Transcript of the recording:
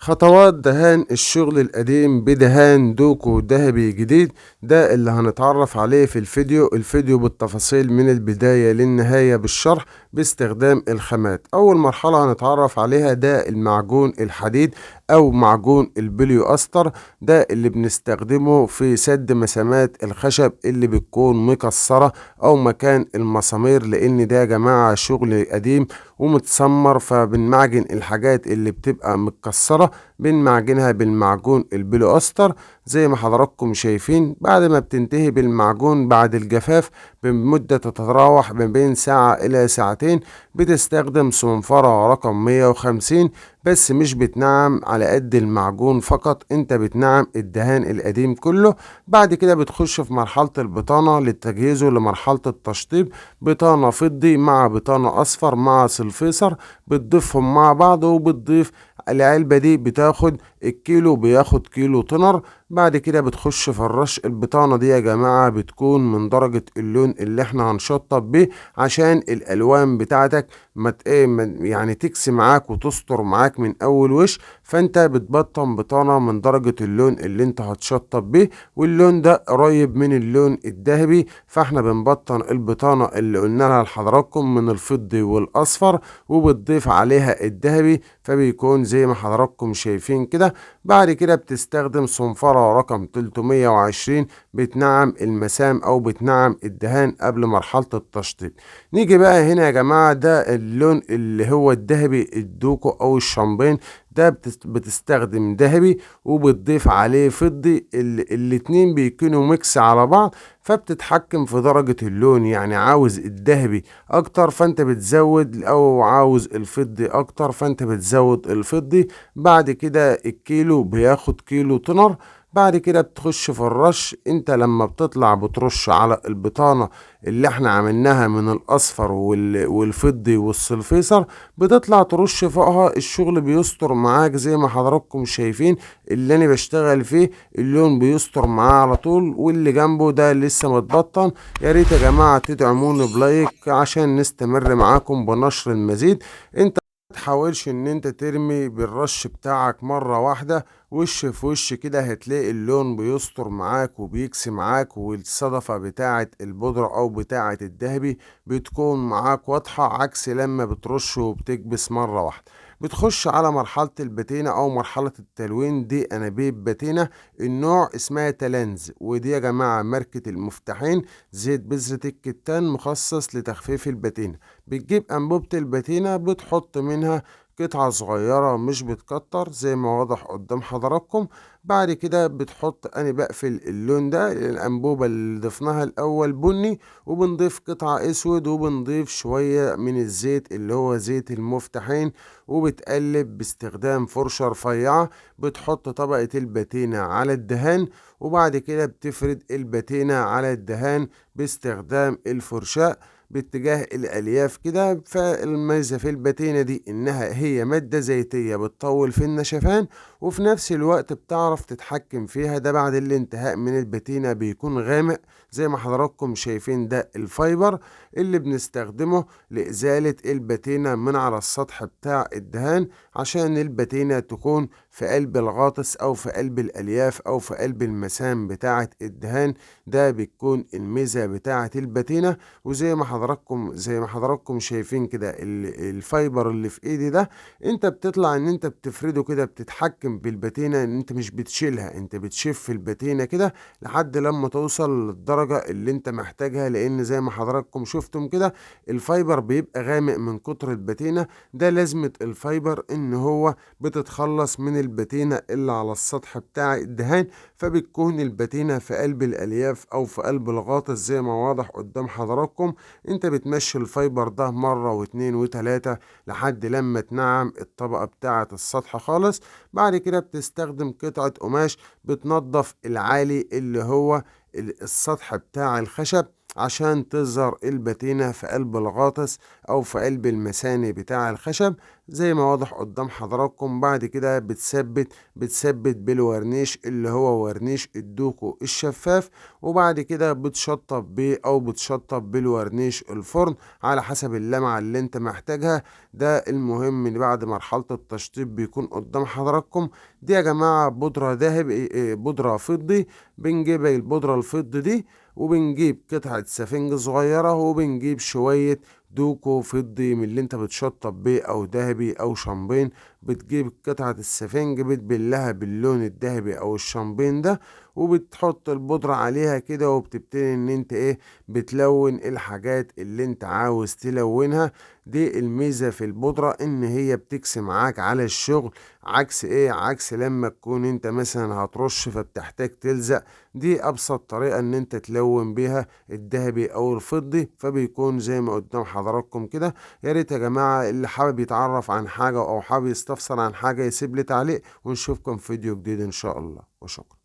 خطوات دهان الشغل القديم بدهان دوكو ذهبي جديد. ده اللي هنتعرف عليه في الفيديو بالتفاصيل من البداية للنهاية بالشرح باستخدام الخامات. أول مرحلة هنتعرف عليها ده المعجون الحديد أو معجون البليو أستر. ده اللي بنستخدمه في سد مسامات الخشب اللي بتكون مكسرة أو مكان المسامير، لأن ده يا جماعة شغل قديم ومتسمر، فبنمعجن الحاجات اللي بتبقى متكسرة بنمعجنها بالمعجون البلو أستر زي ما حضراتكم شايفين. بعد ما بتنتهي بالمعجون بعد الجفاف بمدة تتراوح ما بين ساعة إلى ساعتين، بتستخدم صنفرة رقم 150، بس مش بتنعم على قد المعجون فقط، انت بتنعم الدهان القديم كله. بعد كده بتخش في مرحلة البطانة لتجهيزه لمرحلة التشطيب. بطانة فضي مع بطانة أصفر مع سلفيسر، بتضيفهم مع بعض وبتضيف العلبة دي بتاخد الكيلو، بياخد كيلو تنر. بعد كده بتخش في الرش. البطانة دي يا جماعة بتكون من درجة اللون اللي احنا هنشطب بيه عشان الألوان بتاعتك يعني تكسي معاك وتستر معاك من أول وش. فانت بتبطن بطانة من درجة اللون اللي انت هتشطب بيه، واللون ده قريب من اللون الذهبي، فاحنا بنبطن البطانة اللي قلنا لها لحضراتكم من الفضي والأصفر وبتضيف عليها الذهبي، فبيكون زي ما حضراتكم شايفين كده. بعد كده بتستخدم صنفرة رقم 320 بتنعم المسام او بتنعم الدهان قبل مرحلة التشطيب. نيجي بقى هنا يا جماعة، ده اللون اللي هو الذهبي الدوكو او الشامبين. ده بتستخدم ذهبي وبتضيف عليه فضي، الاتنين بيكونوا ميكس على بعض، فبتتحكم في درجة اللون. يعني عاوز الذهبي اكتر فانت بتزود، او عاوز الفضي اكتر فانت بتزود الفضي. بعد كده الكيلو بياخد كيلو تنر. بعد كده بتخش في الرش. انت لما بتطلع بترش على البطانة اللي احنا عملناها من الاصفر والفضي والسلفيسر، بتطلع ترش فوقها. الشغل بيستر معاك زي ما حضراتكم شايفين اللي انا بشتغل فيه، اللون بيستر معاه على طول، واللي جنبه ده لسه متبطن. يا ريت يا جماعة تدعموني بلايك عشان نستمر معاكم بنشر المزيد. انت متحاولش ان انت ترمي بالرش بتاعك مرة واحدة وش في وش كده، هتلاقي اللون بيستر معاك وبيكسي معاك، والصدفة بتاعة البودرة او بتاعة الدهبي بتكون معاك واضحة، عكس لما بترش وبتكبس مرة واحدة. بتخش على مرحلة الباتينة او مرحلة التلوين. دي انابيب باتينة، النوع اسمها تلانز، ودي يا جماعة ماركة المفتاحين. زيت بذرة الكتان مخصص لتخفيف الباتينة. بتجيب أنبوبة الباتينة بتحط منها قطعة صغيرة، مش بتكتر زي ما واضح قدام حضراتكم. بعد كده بتحط، أنا بقفل اللون ده، الأنبوبة اللي ضفناها الأول بني، وبنضيف قطعة أسود، وبنضيف شوية من الزيت اللي هو زيت المفتاحين، وبتقلب باستخدام فرشة رفيعة. بتحط طبقة الباتينة على الدهان، وبعد كده بتفرد الباتينة على الدهان باستخدام الفرشاة باتجاه الألياف كده. فالميزة في الباتينة دي إنها هي مادة زيتية بتطول في النشفان، وفي نفس الوقت بتعرف تتحكم فيها. ده بعد الانتهاء من الباتينة بيكون غامق زي ما حضراتكم شايفين. ده الفايبر اللي بنستخدمه لإزالة الباتينة من على السطح بتاع الدهان، عشان الباتينة تكون في قلب الغاطس أو في قلب الألياف أو في قلب المسام بتاعة الدهان. ده بتكون الميزة بتاعة الباتينة. وزي ما حضراتكم شايفين كده الفايبر اللي في ايدي ده، انت بتطلع ان انت بتفرده كده، بتتحكم بالباتينة ان انت مش بتشيلها، انت بتشف الباتينة كده لحد لما توصل للدرجة اللي انت محتاجها. لان زي ما حضراتكم شفتم كده الفايبر بيبقى غامق من كتر الباتينة. ده لازمة الفايبر ان هو بتتخلص من الباتينة اللي على السطح بتاع الدهان، فبتكون الباتينة في قلب الألياف أو في قلب الغاطس زي ما واضح قدام حضراتكم. انت بتمشي الفايبر ده مرة واتنين وتلاتة لحد لما تنعم الطبقة بتاعة السطح خالص. بعد كده بتستخدم قطعة قماش بتنظف العالي اللي هو السطح بتاع الخشب عشان تظهر الباتينة في قلب الغاطس او في قلب المثاني بتاع الخشب زي ما واضح قدام حضراتكم. بعد كده بتثبت بالورنيش اللي هو ورنيش الدوكو الشفاف، وبعد كده بتشطب بيه او بتشطب بالورنيش الفرن على حسب اللمعة اللي انت محتاجها. ده المهم ان بعد مرحلة التشطيب بيكون قدام حضراتكم. دي يا جماعة بودرة ذهب، بودرة فضي. بنجيب البودرة الفضي دي وبنجيب قطعة سفنج صغيرة وبنجيب شوية دوكو فضي من اللي انت بتشطب بيه او ذهبي او شامبين. بتجيب قطعة السفنج بتبلها باللون الذهبي او الشامبين ده، وبتحط البودرة عليها كده وبتبتدي ان انت بتلون الحاجات اللي انت عاوز تلونها. دي الميزة في البودرة ان هي بتكسي معاك على الشغل، عكس لما تكون انت مثلا هترش فبتحتاج تلزق. دي ابسط طريقة ان انت تلون بيها الذهبي او الفضي، فبيكون زي ما قدام حضراتكم كده. يا ريت يا جماعة اللي حابب يتعرف عن حاجة او حابب يستفسر عن حاجة يسيب لي تعليق، ونشوفكم في فيديو جديد ان شاء الله، وشكرا.